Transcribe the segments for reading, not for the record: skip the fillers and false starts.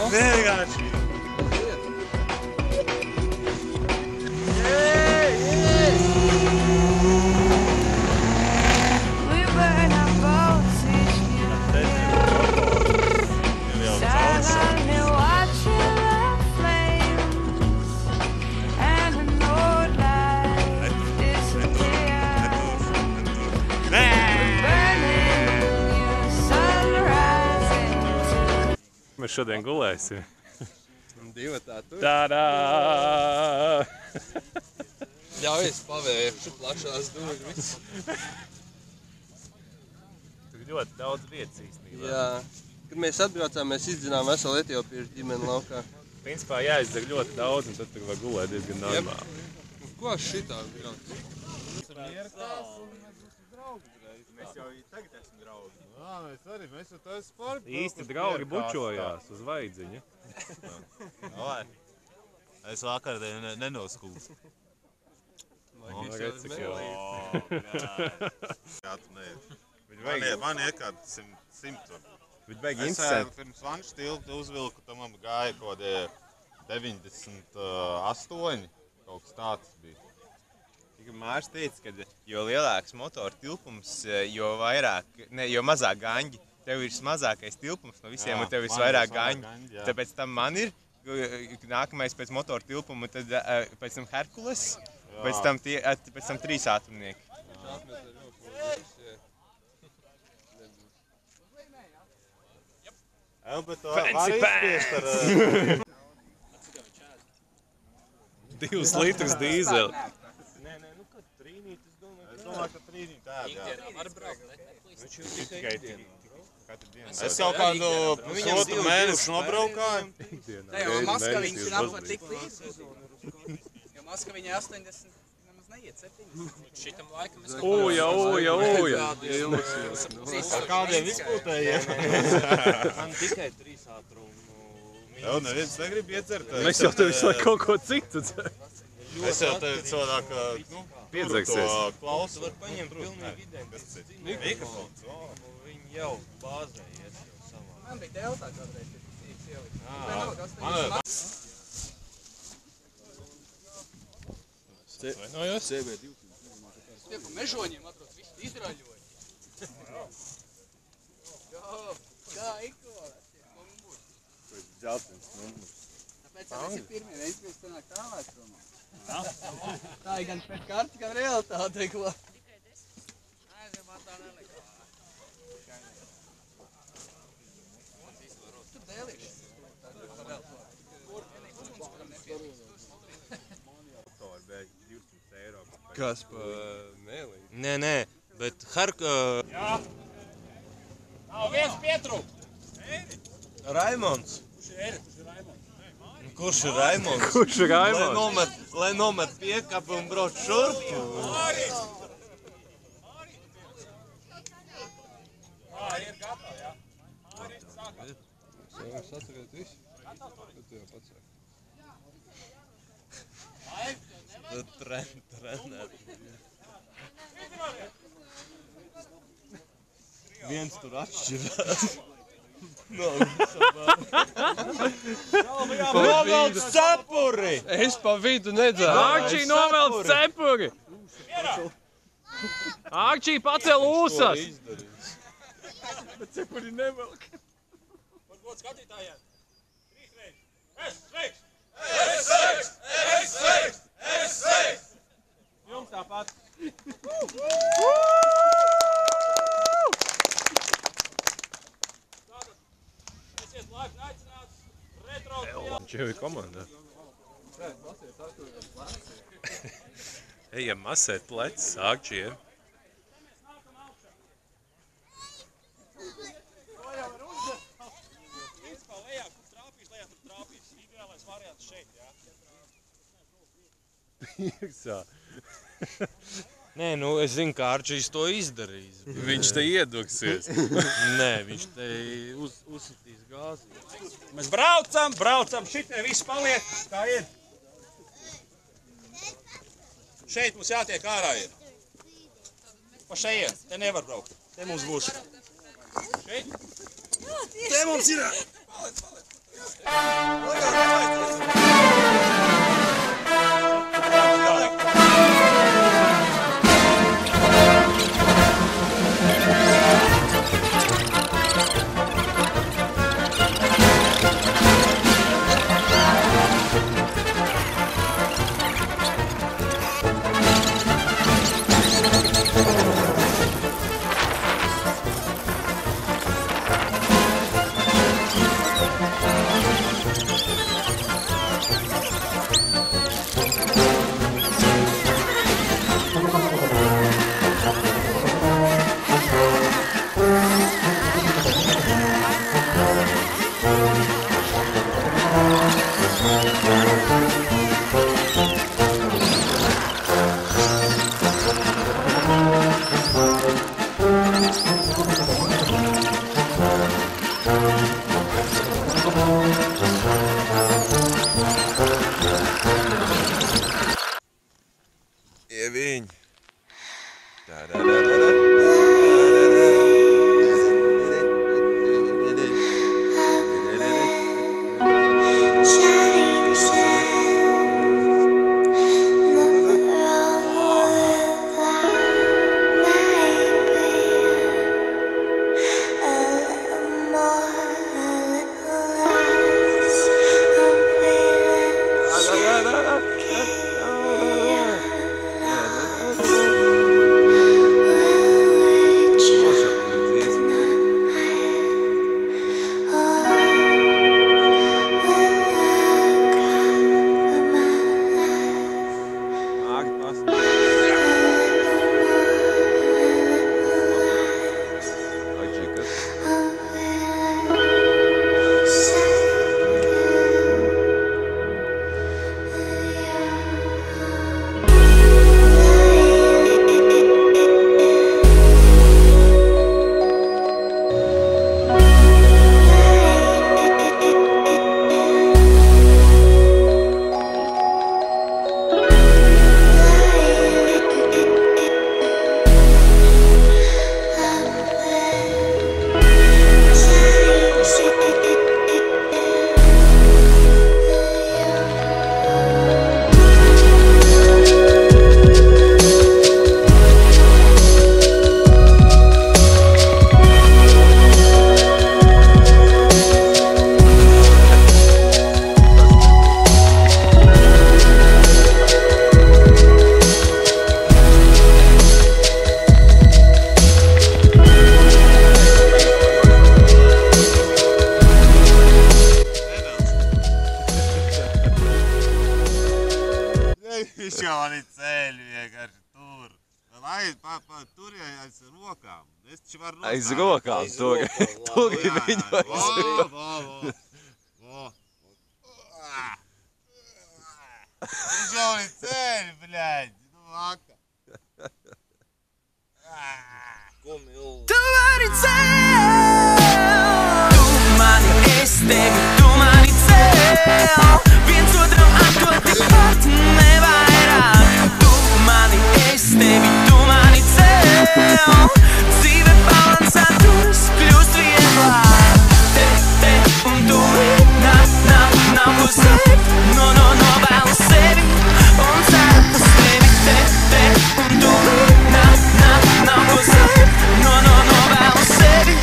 Vienkārši! Mēs šodien gulēsim. Divatā tur. Tādā! Ļaujies pavēršu plašās durvis. Tur ļoti daudz vietas īstenībā. Jā. Kad mēs atbraucām, mēs izdzinām veselu etiopiešu ģimeni laukā. Principā jāizdzer ļoti daudz, un tad tur var gulēt diezgan normāli. Ko šitā brauc? Mēs jau tagad esam draugi. Jā, mēs arī, mēs jau taisa sporta. Īsti draugi bučojās uz vaidziņa. Es vakar nenoskūstu. Redz, cik jau. Jā, tu neesi. Man ir kādi 100. Bet baigi Es interesanti. pirms vanšu tiltu uzvilku, tam man gāja kaut 98, kaut kas tāds bija. Mārs teica, ka jo lielāks motora tilpums, jo mazāk gaņģi. Tev ir mazākais tilpums no visiem, un tev ir vairāk gaņģi. Tāpēc tam man ir nākamais pēc motora tilpuma, tad pēc tam Herkules, pēc tam 3 ātrumnieki. Bet to var izspiest ar... 2 litrus dīzeli. Es domāju, ka trīnīt tādu, jā. Es jau kādu pusotru mēnešu nobraukāju. Ne, jo Maskaviņas ir apvar tik līdz. Jo Maskaviņai 80 nemaz neiet 70. Šitam laikam es Uja. Ar kādiem izpūtējiem? Man tikai 3 ātrumu. Jau neviens negrib iedzert. Mēs jau tev visu laiku kaut ko citu dzeram. Es jau tevi cilvēk, Piedzegsies. klausu. Var paņemt pilnīgi identiski. Mikrofons. Viņi jau bāzējies jau savā. Man bija deltā kādreiz, kad cīks ielikt. Vainojos? Tie pa mežoņiem atrodas, visi izraļoja. Jā, kā ikolās tie numuri. Dzeltens numurs. Tāpēc mēs ir pirmie, viens mēs sanāk tālāk romā. Tā ir gan pēc kartas, gan realitāte. Kas pa Nēlī? Nē, bet Jā. Nav viens pietrūk. Raimonds. Kurš ir Raimonds? Kurš ir Raimonds? Lai nomet piekapi un brauc šurp. Ir gatavi, jā. Jūs atcerēt visu? Tad tu jau pats sāki. Trenēt. Viens tur atšķirās. Novelc cepuri! Es pa vidu nedzēru. Ārčī novelc cepuri! Ārčī pacēl ūsas! Bet cepuri nevelk. Varbūt skatītājiem. Sveiks! Jums tāpat. Esiet laipni aicināts retro. Viņš jau ir komandā. Ejam masēt plecs Ārčiem. Principā lejā, kur trāpīs, lejā tur trāpīs. Ideālais variants šeit, jā. Iekšā. Nē, nu es zinu, kā Ārčijs to izdarīs. Viņš te ieduksies. Nē, viņš te uzsitīs gāzi. Mēs braucam, šitie visi paliek, kā ir. Šeit mums jātiek ārā ir. Pa šeien, te nevar braukt. Te mums būs. Šeit? Te mums ir. Ieviņ. Well, Turie aiz rokām. Es taču varu Aiz rokām, to grib viņu Viņš jau ir ceļi, bļaļ. Vaka. Tu vari cel, tu mani, es tevi, tu mani cel. Viens otram atdod tikpat nevairāk. Tu mani, es tevi, tu mani cel. Dzīve balansā turas kļūst vieglāk. Te un tu nav ko slēpt. No vēlu sevi un ceru uz tevi. Te un tu nav ko slēpt. No vēlu sevi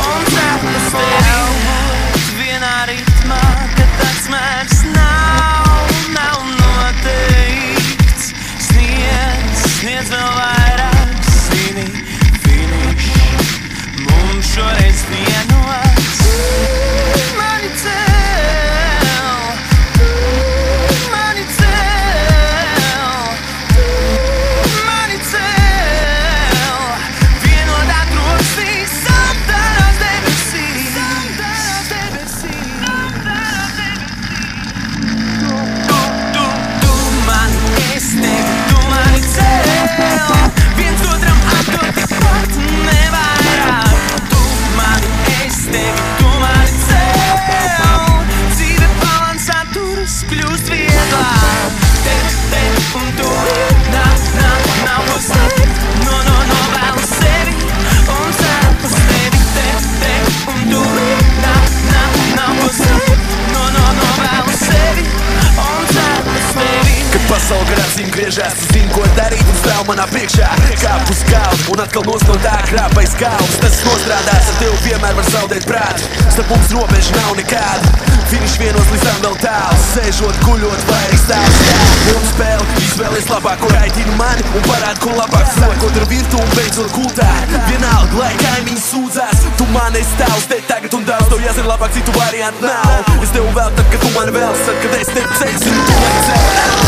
un ceru uz tevi. Vienā ritmā, kad tāds mērs nav noteikts. Sniedz vēl vairāk zini, finiš. Mums šoreiz vienots. Mani cel, mani cel, mani cel. Vienotā troksīs, samtārās debesīs. Tu mani, es tevi, tu mani cel. Viens otram atdod tikpat nevairāk. Tu mani, es tevi, tu mani cel. Dzīve balansā turas kļūst vieglāk. Te un tu nav ko slēpt. No vēlu sevi un ceru uz tevi. Te un tu nav ko slēpt. No vēlu sevi un ceru uz tevi. Kad pasaule grācīm griežās, tu zini, ko darīt un stāv manā priekšā. Kāp uz galdu un atkal nos no tā krāpais galvas. Tas nostrādās, ar tevi vienmēr var zaudēt prātu. Starp mums robeža nav nekāda. Finiš vienos līdz tam vēl tāls. Sēžot, guļot vai arī stāv. Un spēle, izvēlies labāko, raitini mani un parādi, ko labāk. Sākot ar virtu un beidzot kultā. Vienalga, lai kaimiņi sūdzās. Tu man esi tāls, te tagad un daudz. Tev jāzina labāk, citu variantu nav. Es tev vēl tad, kad tu man vēl saka, kad es tevi ceļu, un tu mani cel.